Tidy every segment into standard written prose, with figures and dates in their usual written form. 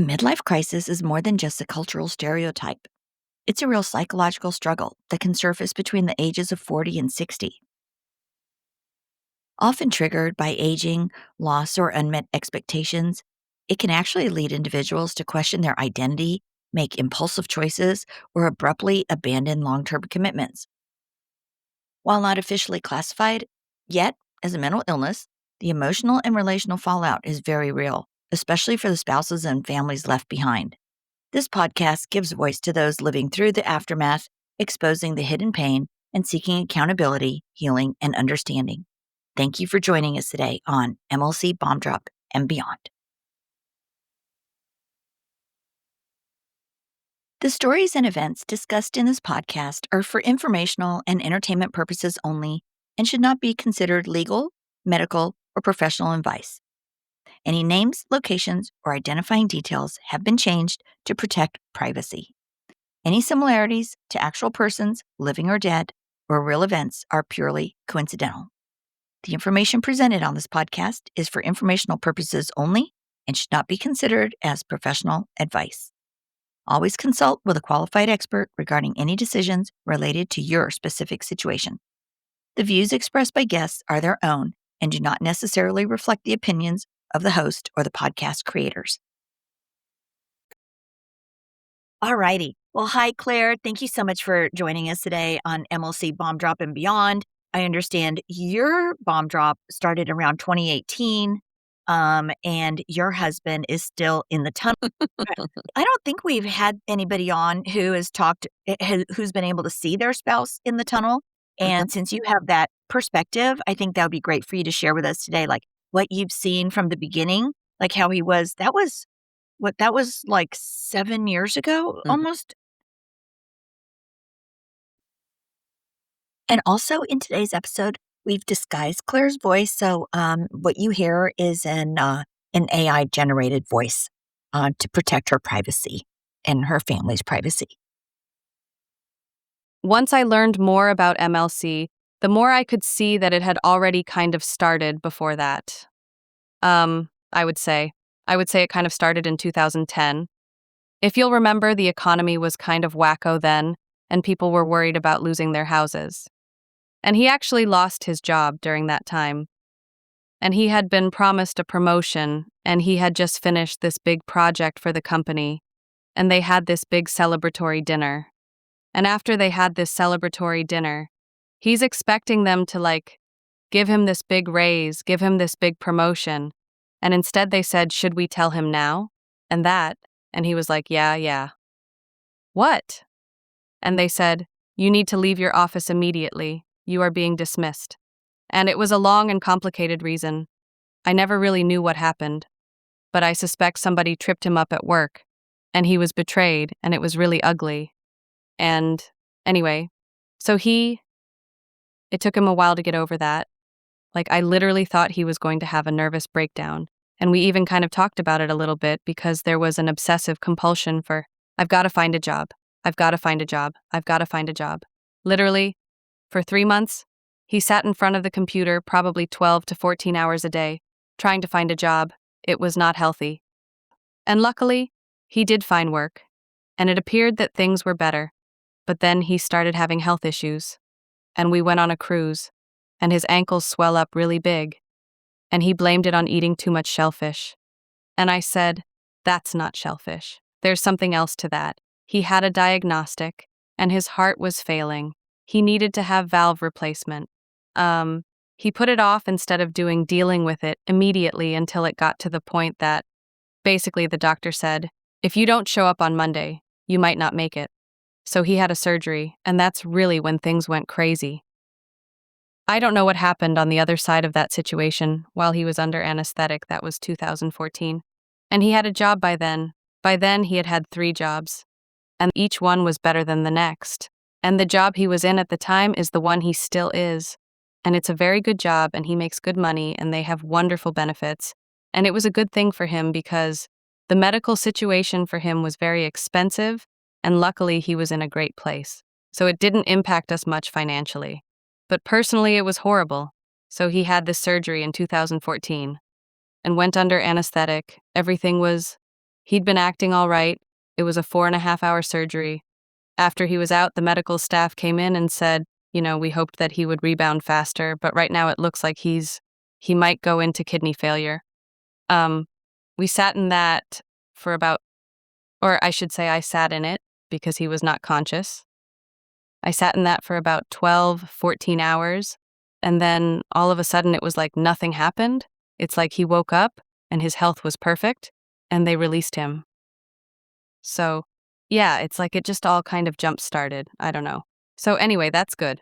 A midlife crisis is more than just a cultural stereotype. It's a real psychological struggle that can surface between the ages of 40 and 60. Often triggered by aging, loss, or unmet expectations, it can actually lead individuals to question their identity, make impulsive choices, or abruptly abandon long term commitments. While not officially classified yet as a mental illness, the emotional and relational fallout is very real, especially for the spouses and families left behind. This podcast gives voice to those living through the aftermath, exposing the hidden pain, and seeking accountability, healing, and understanding. Thank you for joining us today on MLC Bomb Drop and Beyond. The stories and events discussed in this podcast are for informational and entertainment purposes only and should not be considered legal, medical, or professional advice. Any names, locations, or identifying details have been changed to protect privacy. Any similarities to actual persons, living or dead, or real events are purely coincidental. The information presented on this podcast is for informational purposes only and should not be considered as professional advice. Always consult with a qualified expert regarding any decisions related to your specific situation. The views expressed by guests are their own and do not necessarily reflect the opinions of the host or the podcast creators. All righty. Well, hi, Claire. Thank you so much for joining us today on MLC Bomb Drop and Beyond. I understand your bomb drop started around 2018, and your husband is still in the tunnel. I don't think we've had anybody on who has who's been able to see their spouse in the tunnel. And since you have that perspective, I think that would be great for you to share with us today, like what you've seen from the beginning, like how he was. That was like 7 years ago, almost. And also in today's episode, we've disguised Claire's voice. So what you hear is an AI generated voice to protect her privacy and her family's privacy. Once I learned more about MLC, the more I could see that it had already kind of started before that. I would say it kind of started in 2010. If you'll remember, the economy was kind of wacko then, and people were worried about losing their houses. And he actually lost his job during that time. And he had been promised a promotion, and he had just finished this big project for the company, and they had this big celebratory dinner. And after they had this celebratory dinner, he's expecting them to give him this big raise, give him this big promotion. And instead they said, "Should we tell him now?" And that. And he was like, yeah. What? And they said, "You need to leave your office immediately. You are being dismissed." And it was a long and complicated reason. I never really knew what happened, but I suspect somebody tripped him up at work, and he was betrayed, and it was really ugly. And anyway, it took him a while to get over that. I literally thought he was going to have a nervous breakdown. And we even kind of talked about it a little bit because there was an obsessive compulsion for, I've got to find a job. I've got to find a job. I've got to find a job. Literally, for 3 months, he sat in front of the computer probably 12 to 14 hours a day, trying to find a job. It was not healthy. And luckily, he did find work, and it appeared that things were better. But then he started having health issues, and we went on a cruise, and his ankles swell up really big, and he blamed it on eating too much shellfish. And I said, "That's not shellfish. There's something else to that." He had a diagnostic, and his heart was failing. He needed to have valve replacement. He put it off instead of dealing with it immediately until it got to the point that basically the doctor said, "If you don't show up on Monday, you might not make it." So he had a surgery, and that's really when things went crazy. I don't know what happened on the other side of that situation while he was under anesthetic. That was 2014. And he had a job by then. By then, he had had 3 jobs, and each one was better than the next. And the job he was in at the time is the one he still is. And it's a very good job, and he makes good money, and they have wonderful benefits. And it was a good thing for him because the medical situation for him was very expensive, and luckily he was in a great place. So it didn't impact us much financially. But personally, it was horrible. So he had this surgery in 2014 and went under anesthetic. He'd been acting all right. It was a 4.5 hour surgery. After he was out, the medical staff came in and said, we hoped that he would rebound faster, but right now it looks like he might go into kidney failure. Um, we sat in that for about, or I should say I sat in it because he was not conscious. I sat in that for about 12, 14 hours. And then all of a sudden it was like nothing happened. It's like he woke up and his health was perfect and they released him. So, yeah, it's like it just all kind of jump started. I don't know. So, anyway, that's good.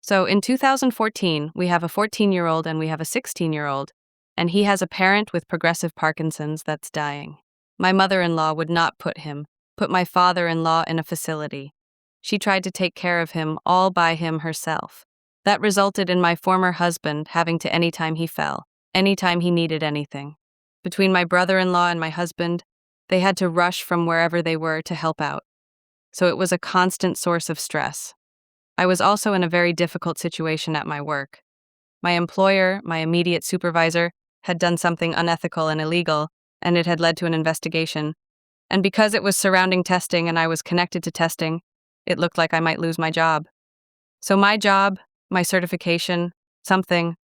So, in 2014, we have a 14-year-old and we have a 16-year-old, and he has a parent with progressive Parkinson's that's dying. My mother in law would not put my father in law in a facility. She tried to take care of him all by him herself. That resulted in my former husband having to anytime he fell, anytime he needed anything. Between my brother in law and my husband, they had to rush from wherever they were to help out. So it was a constant source of stress. I was also in a very difficult situation at my work. My employer, my immediate supervisor, had done something unethical and illegal, and it had led to an investigation. And because it was surrounding testing and I was connected to testing, it looked like I might lose my job. So my job, my certification, something,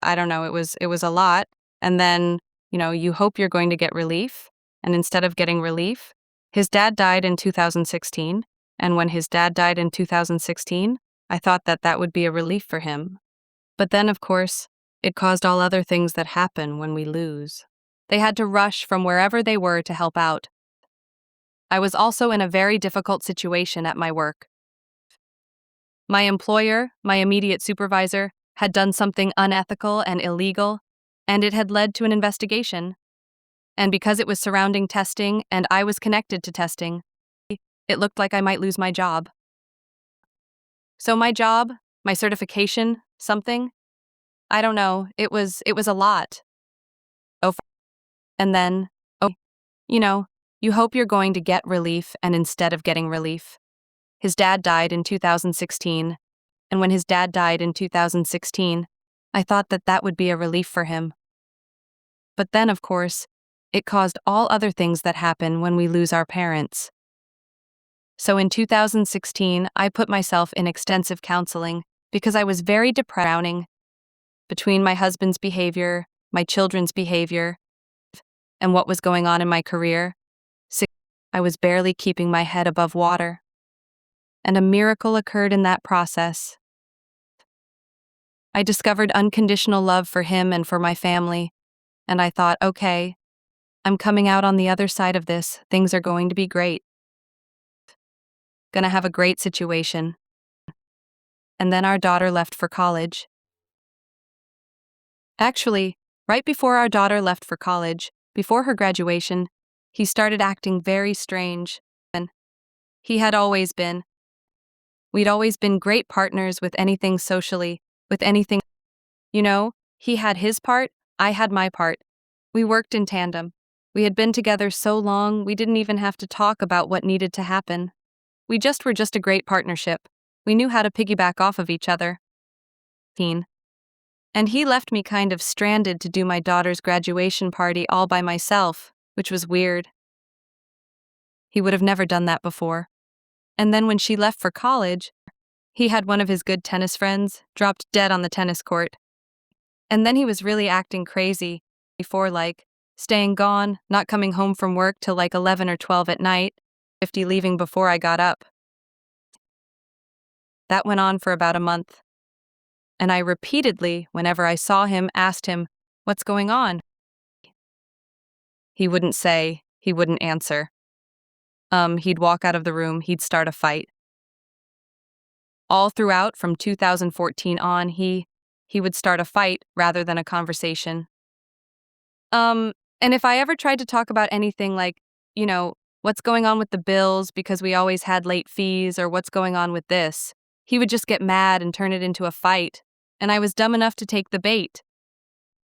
I don't know, it was a lot. And then, you hope you're going to get relief. And instead of getting relief, his dad died in 2016. And when his dad died in 2016, I thought that that would be a relief for him. But then, of course, it caused all other things that happen when we lose. They had to rush from wherever they were to help out. I was also in a very difficult situation at my work. My employer, my immediate supervisor, had done something unethical and illegal, and it had led to an investigation. And because it was surrounding testing and I was connected to testing, it looked like I might lose my job. So my job, my certification, something, I don't know, it was a lot. And then, you hope you're going to get relief, and instead of getting relief, his dad died in 2016, and when his dad died in 2016, I thought that that would be a relief for him. But then, of course, it caused all other things that happen when we lose our parents. So in 2016, I put myself in extensive counseling because I was very depressed between my husband's behavior, my children's behavior, and what was going on in my career. I was barely keeping my head above water. And a miracle occurred in that process. I discovered unconditional love for him and for my family, and I thought, okay, I'm coming out on the other side of this. Things are going to be great. Gonna have a great situation. And then our daughter left for college. Actually, right before our daughter left for college, before her graduation, he started acting very strange. And he had always been. We'd always been great partners with anything socially, with anything. He had his part, I had my part. We worked in tandem. We had been together so long, we didn't even have to talk about what needed to happen. We were just a great partnership. We knew how to piggyback off of each other. And he left me kind of stranded to do my daughter's graduation party all by myself, which was weird. He would have never done that before. And then when she left for college, he had one of his good tennis friends dropped dead on the tennis court. And then he was really acting crazy before, like, staying gone, not coming home from work till like 11 or 12 at night, 50 leaving before I got up. That went on for about a month. And I repeatedly, whenever I saw him, asked him, "What's going on?" He wouldn't say, he wouldn't answer. He'd walk out of the room, he'd start a fight. All throughout, from 2014 on, he would start a fight rather than a conversation. And if I ever tried to talk about anything like, what's going on with the bills because we always had late fees, or what's going on with this, he would just get mad and turn it into a fight, and I was dumb enough to take the bait.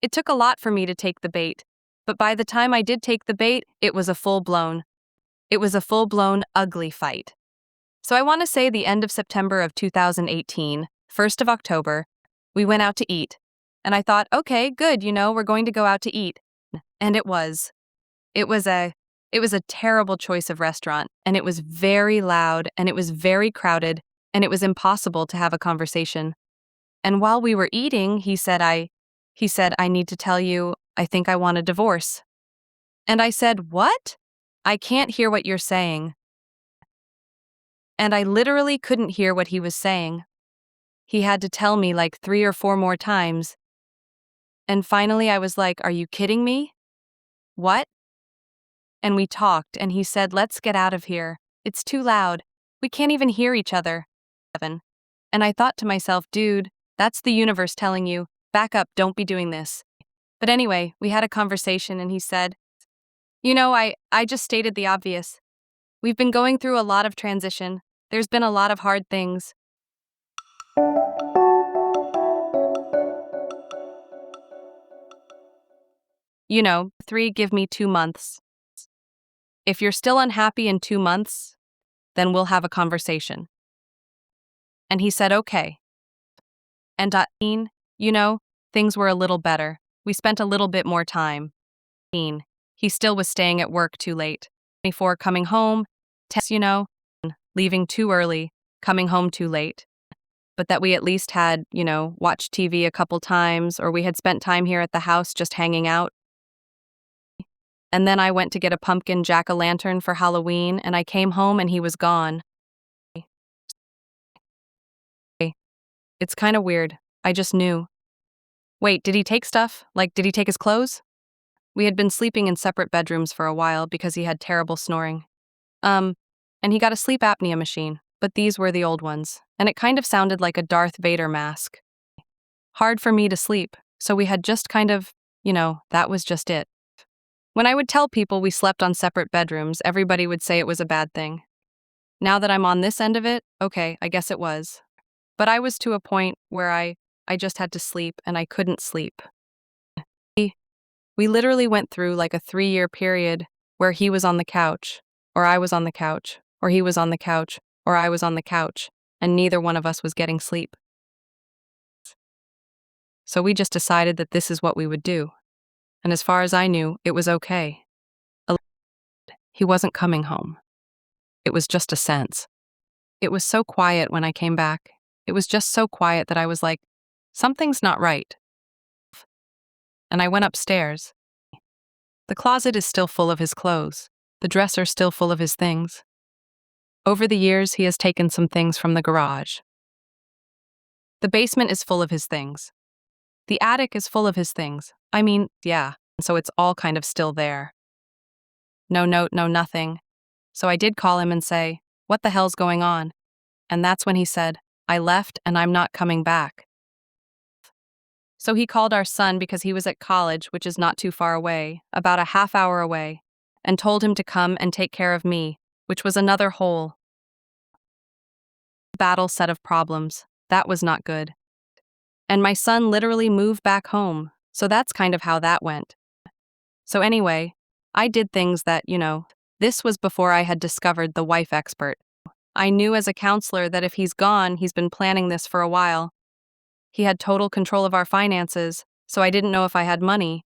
It took a lot for me to take the bait, but by the time I did take the bait, it was a full-blown, ugly fight. So I want to say the end of September of 2018, 1st of October, we went out to eat. And I thought, okay, good, we're going to go out to eat. And it was It was a terrible choice of restaurant, and it was very loud, and it was very crowded, and it was impossible to have a conversation. And while we were eating, he said, I need to tell you, I think I want a divorce. And I said, what? I can't hear what you're saying. And I literally couldn't hear what he was saying. He had to tell me like 3 or 4 more times. And finally I was like, are you kidding me? What? And we talked, and he said, let's get out of here. It's too loud. We can't even hear each other. And I thought to myself, dude, that's the universe telling you, back up, don't be doing this. But anyway, we had a conversation, and he said, I just stated the obvious. We've been going through a lot of transition. There's been a lot of hard things. 3, give me 2 months. If you're still unhappy in 2 months, then we'll have a conversation. And he said, okay. And things were a little better. We spent a little bit more time. He still was staying at work too late. Before coming home, leaving too early, coming home too late. But that we at least had, watched TV a couple times, or we had spent time here at the house just hanging out. And then I went to get a pumpkin jack-o'-lantern for Halloween, and I came home and he was gone. It's kind of weird. I just knew. Wait, did he take stuff? Like, did he take his clothes? We had been sleeping in separate bedrooms for a while because he had terrible snoring. And he got a sleep apnea machine, but these were the old ones, and it kind of sounded like a Darth Vader mask. Hard for me to sleep, so we had just kind of, that was just it. When I would tell people we slept on separate bedrooms, everybody would say it was a bad thing. Now that I'm on this end of it, okay, I guess it was. But I was to a point where I just had to sleep, and I couldn't sleep. We literally went through like a 3-year period where he was on the couch, or I was on the couch, or he was on the couch, or I was on the couch, and neither one of us was getting sleep. So we just decided that this is what we would do. And as far as I knew, it was okay. He wasn't coming home. It was just a sense. It was so quiet when I came back. It was just so quiet that I was like, something's not right. And I went upstairs. The closet is still full of his clothes. The dresser still full of his things. Over the years, he has taken some things from the garage. The basement is full of his things. The attic is full of his things. I mean, yeah, so it's all kind of still there. No note, no nothing. So I did call him and say, what the hell's going on? And that's when he said, I left and I'm not coming back. So he called our son because he was at college, which is not too far away, about a half hour away, and told him to come and take care of me, which was another whole battle set of problems. That was not good. And my son literally moved back home, so that's kind of how that went. So anyway, I did things that, this was before I had discovered the wife expert. I knew as a counselor that if he's gone, he's been planning this for a while. He had total control of our finances, so I didn't know if I had money.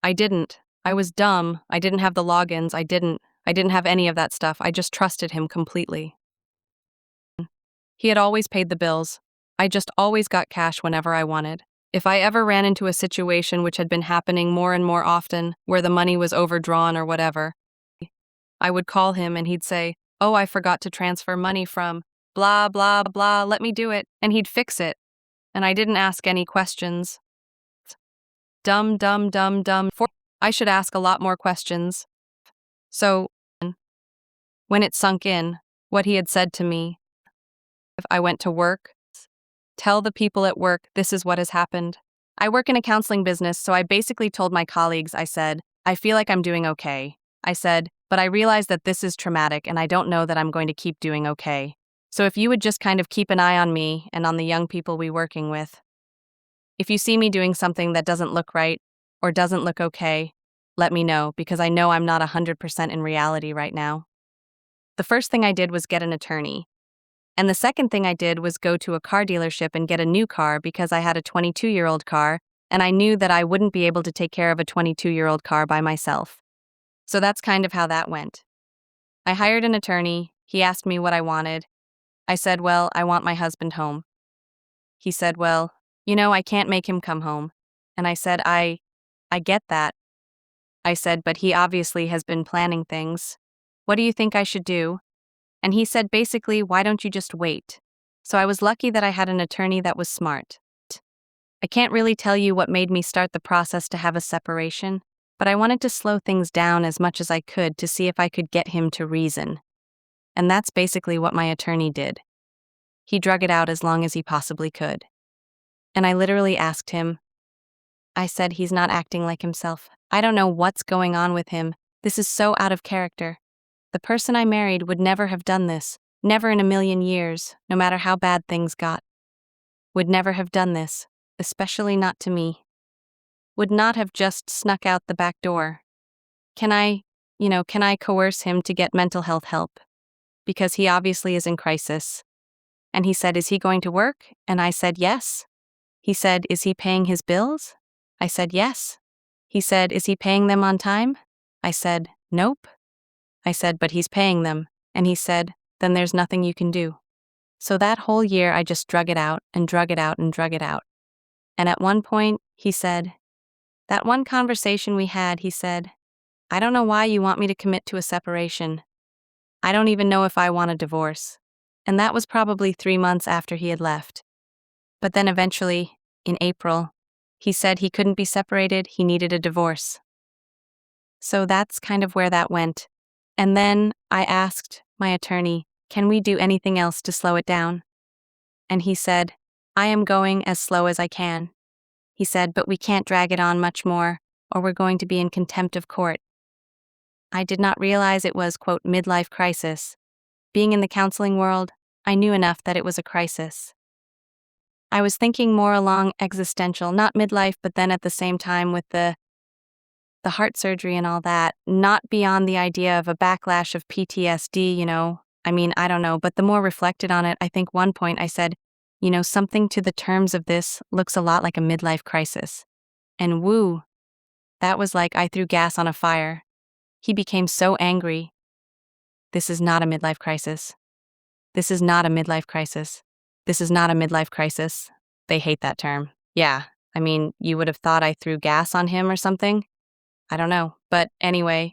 I didn't. I was dumb. I didn't have the logins. I didn't have any of that stuff. I just trusted him completely. He had always paid the bills. I just always got cash whenever I wanted. If I ever ran into a situation which had been happening more and more often, where the money was overdrawn or whatever, I would call him and he'd say, oh, I forgot to transfer money from blah, blah, blah, let me do it, and he'd fix it. And I didn't ask any questions. Dumb. I should ask a lot more questions. So, when it sunk in, what he had said to me, I went to work. Tell the people at work this is what has happened. I work in a counseling business, so I basically told my colleagues, I said, I feel like I'm doing okay. I said, but I realize that this is traumatic and I don't know that I'm going to keep doing okay. So if you would just kind of keep an eye on me and on the young people we're working with. If you see me doing something that doesn't look right or doesn't look okay, let me know because I know I'm not 100% in reality right now. The first thing I did was get an attorney. And the second thing I did was go to a car dealership and get a new car because I had a 22-year-old car and I knew that I wouldn't be able to take care of a 22-year-old car by myself. So that's kind of how that went. I hired an attorney. He asked me what I wanted. I said, well, I want my husband home. He said, well, I can't make him come home. And I said, I get that. I said, but he obviously has been planning things. What do you think I should do? And he said, basically, why don't you just wait? So I was lucky that I had an attorney that was smart. I can't really tell you what made me start the process to have a separation, but I wanted to slow things down as much as I could to see if I could get him to reason. And that's basically what my attorney did. He drug it out as long as he possibly could. And I literally asked him, I said, he's not acting like himself. I don't know what's going on with him. This is so out of character. The person I married would never have done this. Never in a million years, no matter how bad things got. Would never have done this, especially not to me. Would not have just snuck out the back door. Can I coerce him to get mental health help? Because he obviously is in crisis. And he said, is he going to work? And I said, yes. He said, is he paying his bills? I said, yes. He said, is he paying them on time? I said, nope. I said, but he's paying them. And he said, then there's nothing you can do. So that whole year I just drug it out and drug it out and drug it out. And at one point, he said, that one conversation we had, he said, I don't know why you want me to commit to a separation. I don't even know if I want a divorce. And that was probably 3 months after he had left. But then eventually, in April, he said he couldn't be separated, he needed a divorce. So that's kind of where that went. And then I asked my attorney, can we do anything else to slow it down? And he said, I am going as slow as I can. He said, but we can't drag it on much more, or we're going to be in contempt of court. I did not realize it was, quote, midlife crisis. Being in the counseling world, I knew enough that it was a crisis. I was thinking more along existential, not midlife, but then at the same time with the heart surgery and all that, not beyond the idea of a backlash of PTSD, I don't know, but the more reflected on it, I think one point I said, something to the terms of this looks a lot like a midlife crisis. And woo, that was like I threw gas on a fire. He became so angry. This is not a midlife crisis. This is not a midlife crisis. This is not a midlife crisis. They hate that term. Yeah, you would have thought I threw gas on him or something. I don't know. But anyway,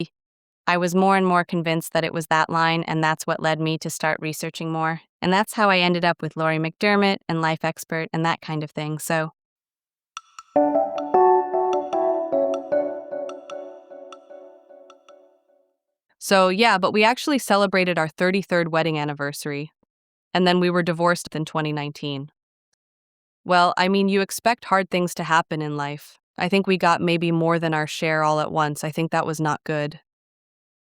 I was more and more convinced that it was that line, and that's what led me to start researching more. And that's how I ended up with Laurie McDermott and Life Expert and that kind of thing. So yeah, but we actually celebrated our 33rd wedding anniversary, and then we were divorced in 2019. Well, you expect hard things to happen in life. I think we got maybe more than our share all at once. I think that was not good.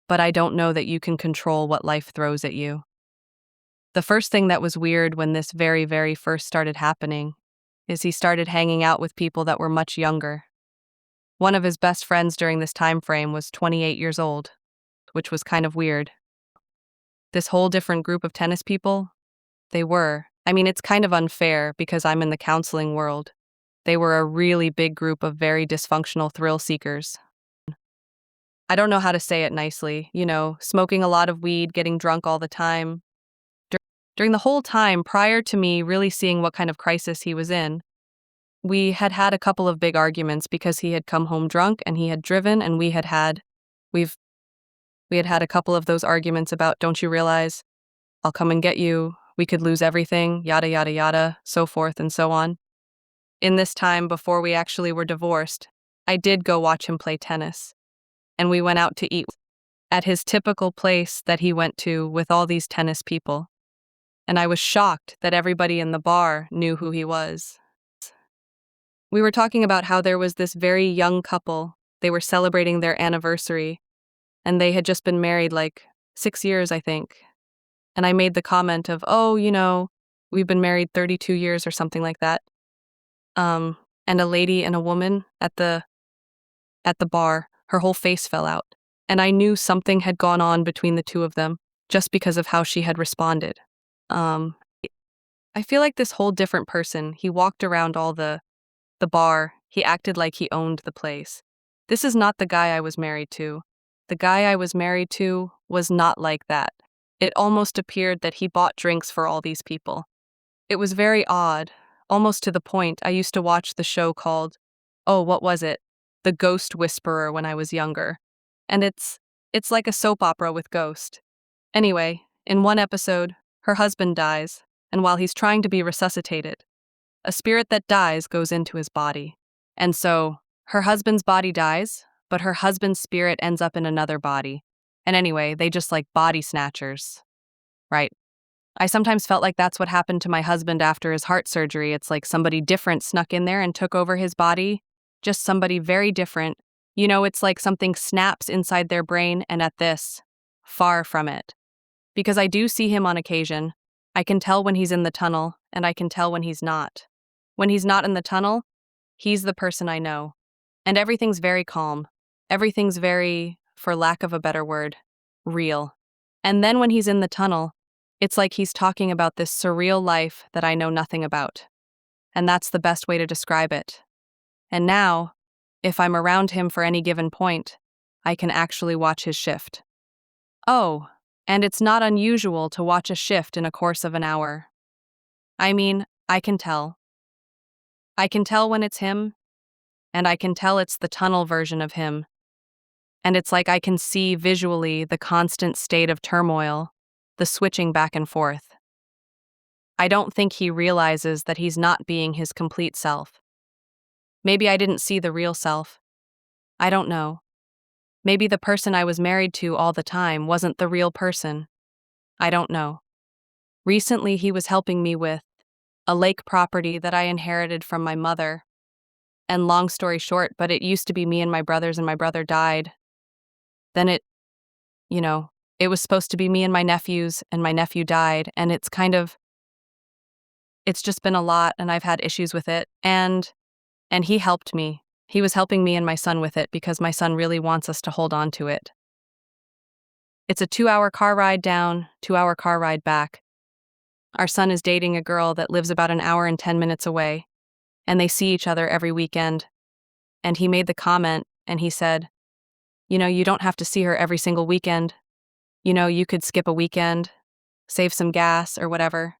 But I don't know that you can control what life throws at you. The first thing that was weird when this very, very first started happening is he started hanging out with people that were much younger. One of his best friends during this time frame was 28 years old, which was kind of weird. This whole different group of tennis people, it's kind of unfair because I'm in the counseling world. They were a really big group of very dysfunctional thrill seekers. I don't know how to say it nicely, smoking a lot of weed, getting drunk all the time. During the whole time prior to me really seeing what kind of crisis he was in, we had had a couple of big arguments because he had come home drunk and he had driven, and we had had a couple of those arguments about, don't you realize, I'll come and get you, we could lose everything, yada yada yada, so forth and so on. In this time before we actually were divorced, I did go watch him play tennis, and we went out to eat at his typical place that he went to with all these tennis people. And I was shocked that everybody in the bar knew who he was. We were talking about how there was this very young couple. They were celebrating their anniversary, and they had just been married like 6 years, I think. And I made the comment of, we've been married 32 years or something like that. And a lady and a woman at the bar, her whole face fell out. And I knew something had gone on between the two of them just because of how she had responded. I feel like this whole different person, he walked around all the bar, he acted like he owned the place. This is not the guy I was married to. The guy I was married to was not like that. It almost appeared that he bought drinks for all these people. It was very odd, almost to the point I used to watch the show called, oh, what was it? The Ghost Whisperer when I was younger. And it's like a soap opera with ghost. Anyway, in one episode, her husband dies, and while he's trying to be resuscitated, a spirit that dies goes into his body. And so, her husband's body dies, but her husband's spirit ends up in another body. And anyway, they just like body snatchers. Right. I sometimes felt like that's what happened to my husband after his heart surgery. It's like somebody different snuck in there and took over his body. Just somebody very different. It's like something snaps inside their brain, and at this, far from it. Because I do see him on occasion. I can tell when he's in the tunnel, and I can tell when he's not. When he's not in the tunnel, he's the person I know. And everything's very calm. Everything's very, for lack of a better word, real. And then when he's in the tunnel, it's like he's talking about this surreal life that I know nothing about. And that's the best way to describe it. And now, if I'm around him for any given point, I can actually watch his shift. Oh, and it's not unusual to watch a shift in a course of an hour. I mean, I can tell. I can tell when it's him, and I can tell it's the tunnel version of him. And it's like I can see visually the constant state of turmoil, the switching back and forth. I don't think he realizes that he's not being his complete self. Maybe I didn't see the real self. I don't know. Maybe the person I was married to all the time wasn't the real person. I don't know. Recently, he was helping me with a lake property that I inherited from my mother. And long story short, but it used to be me and my brothers, and my brother died. Then it was supposed to be me and my nephews, and my nephew died, and it's just been a lot, and I've had issues with it, and he helped me. He was helping me and my son with it because my son really wants us to hold on to it. It's a 2-hour car ride down, 2-hour car ride back. Our son is dating a girl that lives about an hour and 10 minutes away, and they see each other every weekend. And he made the comment, and he said, you don't have to see her every single weekend. You could skip a weekend, save some gas or whatever.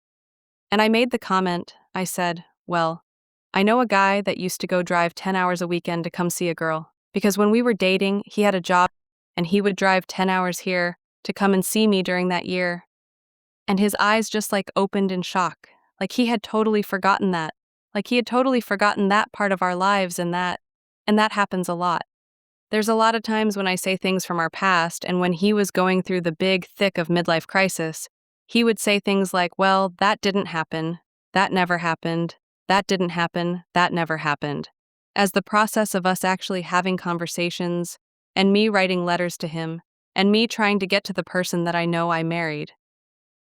And I made the comment, I said, well, I know a guy that used to go drive 10 hours a weekend to come see a girl, because when we were dating, he had a job, and he would drive 10 hours here to come and see me during that year. And his eyes just opened in shock, like he had totally forgotten that. Like he had totally forgotten that part of our lives, and that happens a lot. There's a lot of times when I say things from our past, and when he was going through the big thick of midlife crisis, he would say things like, well, that didn't happen, that never happened, that didn't happen, that never happened. As the process of us actually having conversations, and me writing letters to him, and me trying to get to the person that I know I married,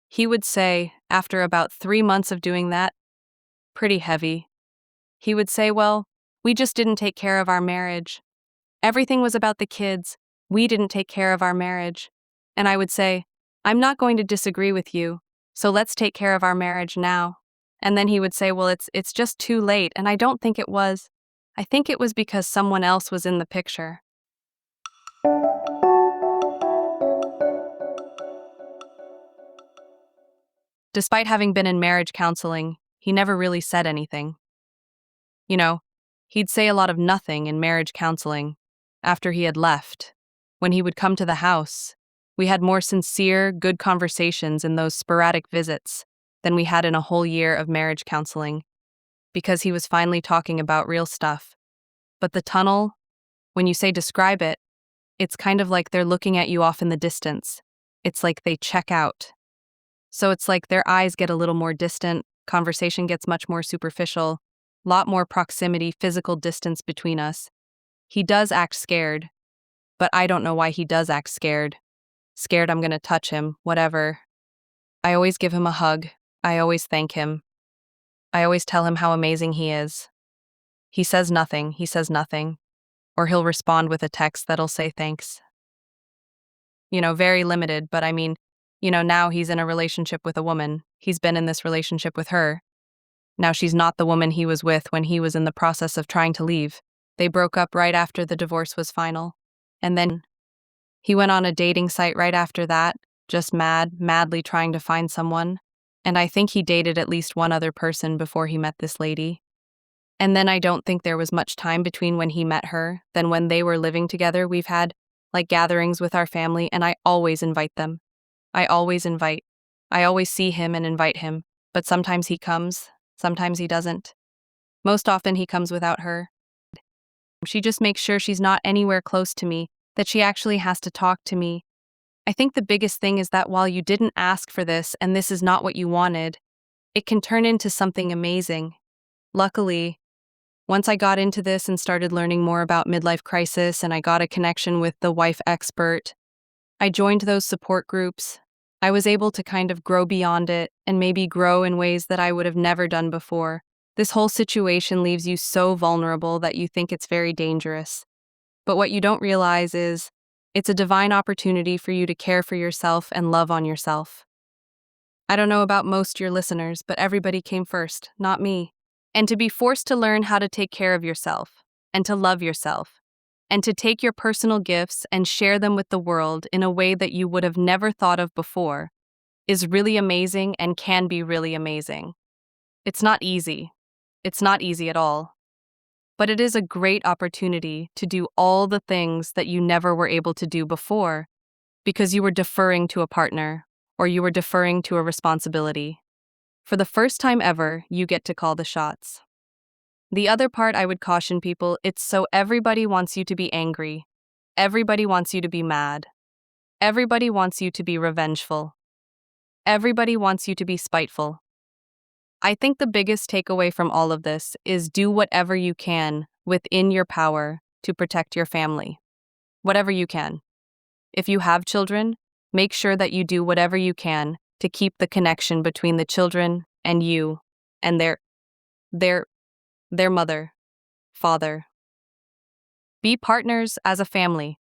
he would say, after about 3 months of doing that, pretty heavy, he would say, well, we just didn't take care of our marriage. Everything was about the kids. We didn't take care of our marriage. And I would say, I'm not going to disagree with you, so let's take care of our marriage now. And then he would say, well, it's just too late, and I don't think it was. I think it was because someone else was in the picture. Despite having been in marriage counseling, he never really said anything. He'd say a lot of nothing in marriage counseling after he had left. When he would come to the house, we had more sincere, good conversations in those sporadic visits than we had in a whole year of marriage counseling, because he was finally talking about real stuff. But the tunnel, when you say describe it, it's kind of like they're looking at you off in the distance. It's like they check out. So it's like their eyes get a little more distant, conversation gets much more superficial, lot more proximity, physical distance between us. He does act scared, but I don't know why he does act scared. Scared I'm gonna touch him, whatever. I always give him a hug. I always thank him. I always tell him how amazing he is. He says nothing, or he'll respond with a text that'll say thanks. Very limited, but I mean, now he's in a relationship with a woman. He's been in this relationship with her. Now she's not the woman he was with when he was in the process of trying to leave. They broke up right after the divorce was final. And then He went on a dating site right after that, just madly trying to find someone. And I think he dated at least one other person before he met this lady. And then I don't think there was much time between when he met her than when they were living together. We've had like gatherings with our family, and I always invite them. I always invite. I always see him and invite him, but sometimes he comes, sometimes he doesn't. Most often he comes without her. She just makes sure she's not anywhere close to me, that she actually has to talk to me. I think the biggest thing is that while you didn't ask for this and this is not what you wanted, it can turn into something amazing. Luckily, once I got into this and started learning more about midlife crisis and I got a connection with the wife expert, I joined those support groups. I was able to kind of grow beyond it and maybe grow in ways that I would have never done before. This whole situation leaves you so vulnerable that you think it's very dangerous. But what you don't realize is it's a divine opportunity for you to care for yourself and love on yourself. I don't know about most your listeners, but everybody came first, not me. And to be forced to learn how to take care of yourself and to love yourself and to take your personal gifts and share them with the world in a way that you would have never thought of before is really amazing and can be really amazing. It's not easy. It's not easy at all. But it is a great opportunity to do all the things that you never were able to do before because you were deferring to a partner or you were deferring to a responsibility. For the first time ever, you get to call the shots. The other part I would caution people, it's so everybody wants you to be angry. Everybody wants you to be mad. Everybody wants you to be revengeful. Everybody wants you to be spiteful. I think the biggest takeaway from all of this is do whatever you can within your power to protect your family. Whatever you can. If you have children, make sure that you do whatever you can to keep the connection between the children and you and their mother, father. Be partners as a family.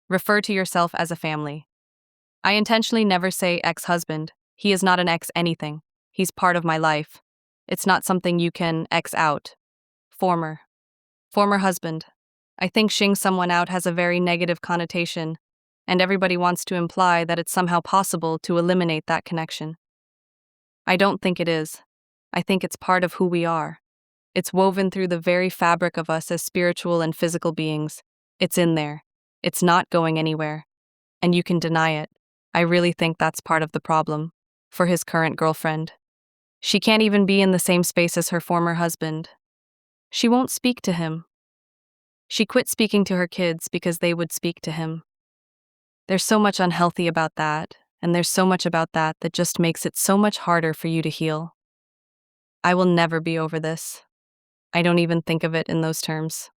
Refer to yourself as a family. I intentionally never say ex-husband. He is not an ex anything. He's part of my life. It's not something you can X out. Former husband. I think shing someone out has a very negative connotation, and everybody wants to imply that it's somehow possible to eliminate that connection. I don't think it is. I think it's part of who we are. It's woven through the very fabric of us as spiritual and physical beings. It's in there. It's not going anywhere. And you can deny it. I really think that's part of the problem. For his current girlfriend. She can't even be in the same space as her former husband. She won't speak to him. She quit speaking to her kids because they would speak to him. There's so much unhealthy about that, and there's so much about that that just makes it so much harder for you to heal. I will never be over this. I don't even think of it in those terms.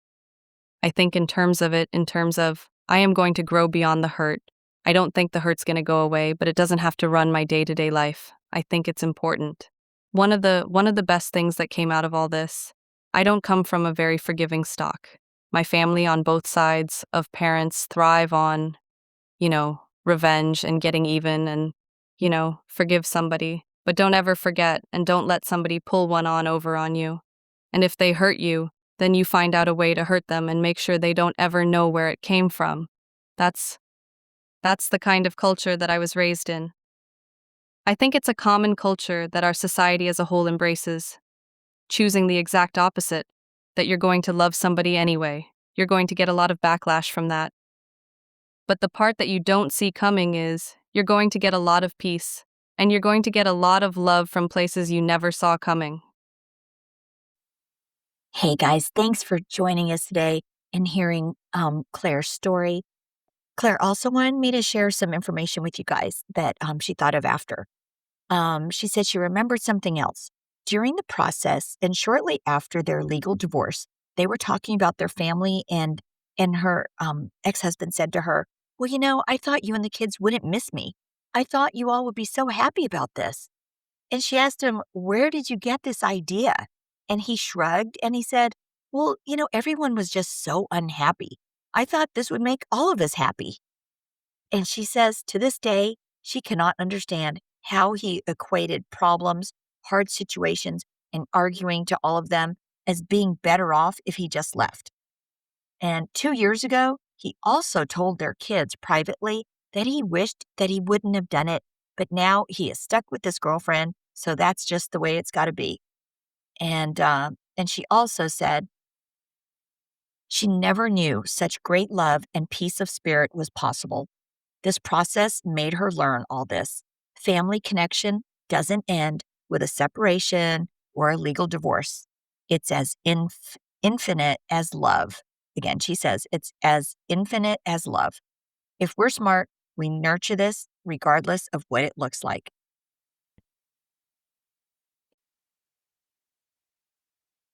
I think in terms of I am going to grow beyond the hurt. I don't think the hurt's going to go away, but it doesn't have to run my day-to-day life. I think it's important. One of the best things that came out of all this, I don't come from a very forgiving stock. My family on both sides of parents thrive on, revenge and getting even and, forgive somebody. But don't ever forget and don't let somebody pull one over on you. And if they hurt you, then you find out a way to hurt them and make sure they don't ever know where it came from. That's the kind of culture that I was raised in. I think it's a common culture that our society as a whole embraces, choosing the exact opposite, that you're going to love somebody anyway. You're going to get a lot of backlash from that. But the part that you don't see coming is you're going to get a lot of peace, and you're going to get a lot of love from places you never saw coming. Hey guys, thanks for joining us today and hearing Claire's story. Claire also wanted me to share some information with you guys that she thought of after. She said she remembered something else. During the process and shortly after their legal divorce, they were talking about their family and her ex-husband said to her, well, I thought you and the kids wouldn't miss me. I thought you all would be so happy about this. And she asked him, where did you get this idea? And he shrugged and he said, well, everyone was just so unhappy. I thought this would make all of us happy. And she says to this day, she cannot understand how he equated problems, hard situations, and arguing to all of them as being better off if he just left. And 2 years ago, He also told their kids privately that he wished that he wouldn't have done it, but now he is stuck with this girlfriend, so that's just the way it's got to be. And she also said she never knew such great love and peace of spirit was possible. This process made her learn all this. Family connection doesn't end with a separation or a legal divorce. It's as infinite as love. Again, she says it's as infinite as love. If we're smart, we nurture this regardless of what it looks like.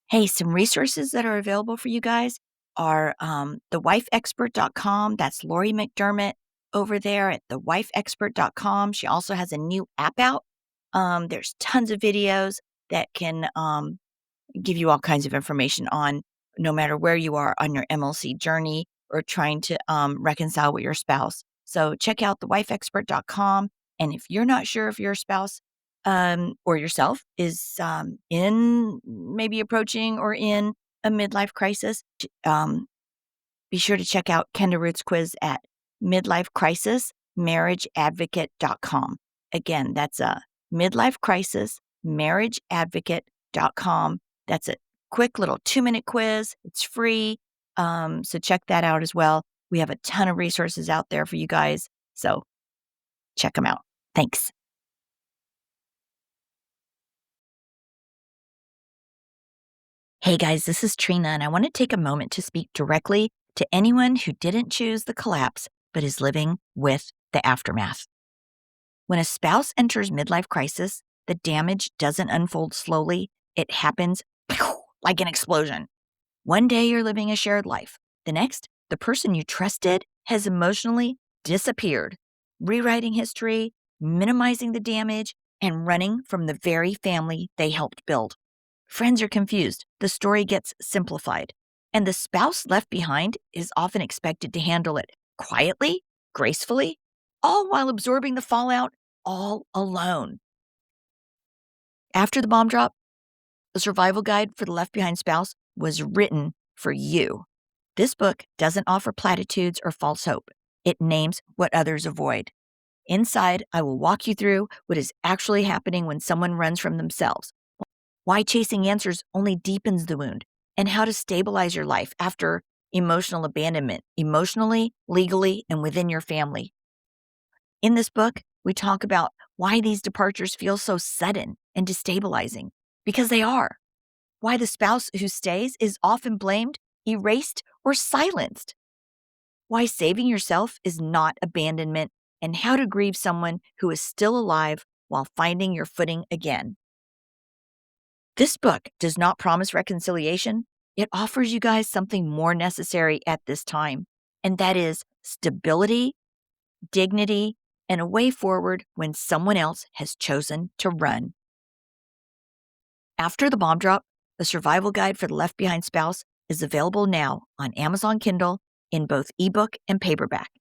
Hey, some resources that are available for you guys are thewifeexpert.com. That's Lori McDermott over there at thewifeexpert.com. She also has a new app out. There's tons of videos that can give you all kinds of information on no matter where you are on your MLC journey or trying to reconcile with your spouse. So check out thewifeexpert.com. And if you're not sure if your spouse or yourself is in maybe approaching or in a midlife crisis, be sure to check out Kenda Root's quiz at midlifecrisismarriageadvocate.com. Again, that's a midlifecrisismarriageadvocate.com. That's a quick little 2-minute quiz. It's free. So check that out as well. We have a ton of resources out there for you guys. So check them out. Thanks. Hey guys, this is Trina, and I want to take a moment to speak directly to anyone who didn't choose the collapse but is living with the aftermath. When a spouse enters midlife crisis, the damage doesn't unfold slowly, it happens like an explosion. One day you're living a shared life. The next, the person you trusted has emotionally disappeared, rewriting history, minimizing the damage, and running from the very family they helped build. Friends are confused, the story gets simplified, and the spouse left behind is often expected to handle it quietly, gracefully, all while absorbing the fallout all alone. After the bomb drop, the survival guide for the left behind spouse was written for you. This book doesn't offer platitudes or false hope. It names what others avoid. Inside, I will walk you through what is actually happening when someone runs from themselves, why chasing answers only deepens the wound, and how to stabilize your life after emotional abandonment, emotionally, legally, and within your family. In this book, we talk about why these departures feel so sudden and destabilizing, because they are. Why the spouse who stays is often blamed, erased, or silenced. Why saving yourself is not abandonment, and how to grieve someone who is still alive while finding your footing again. This book does not promise reconciliation. It offers you guys something more necessary at this time, and that is stability, dignity, and a way forward when someone else has chosen to run. After the bomb drop, the survival guide for the left behind spouse is available now on Amazon Kindle in both ebook and paperback.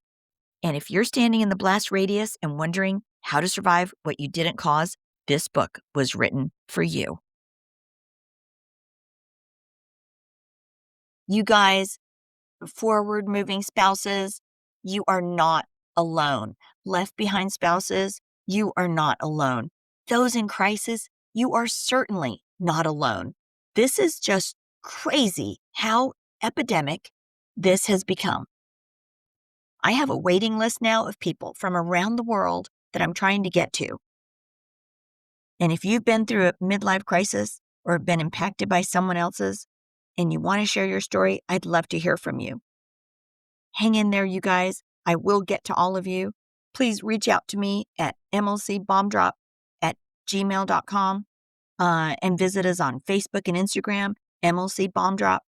And if you're standing in the blast radius and wondering how to survive what you didn't cause, this book was written for you. You guys, forward moving spouses, you are not alone. Left behind spouses, you are not alone. Those in crisis, you are certainly not alone. This is just crazy how epidemic this has become. I have a waiting list now of people from around the world that I'm trying to get to. And if you've been through a midlife crisis or been impacted by someone else's and you want to share your story, I'd love to hear from you. Hang in there, you guys. I will get to all of you. Please reach out to me at mlcbombdrop@gmail.com and visit us on Facebook and Instagram, MLC Bomb Drop.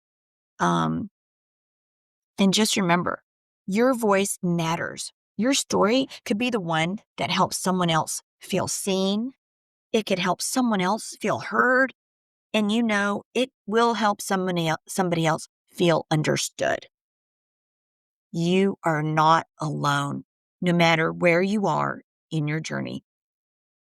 And just remember, your voice matters. Your story could be the one that helps someone else feel seen. It could help someone else feel heard. And you know, it will help somebody else feel understood. You are not alone, no matter where you are in your journey.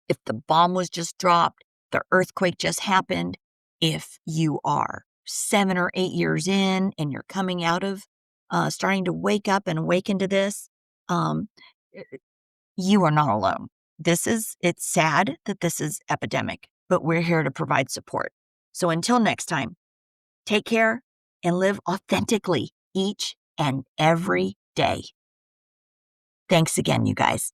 If the bomb was just dropped, the earthquake just happened, if you are 7 or 8 years in and you're coming out of starting to wake up and awaken to this, um, you are not alone. It's sad that this is epidemic, but we're here to provide support. So until next time, take care and live authentically each and every day. Thanks again, you guys.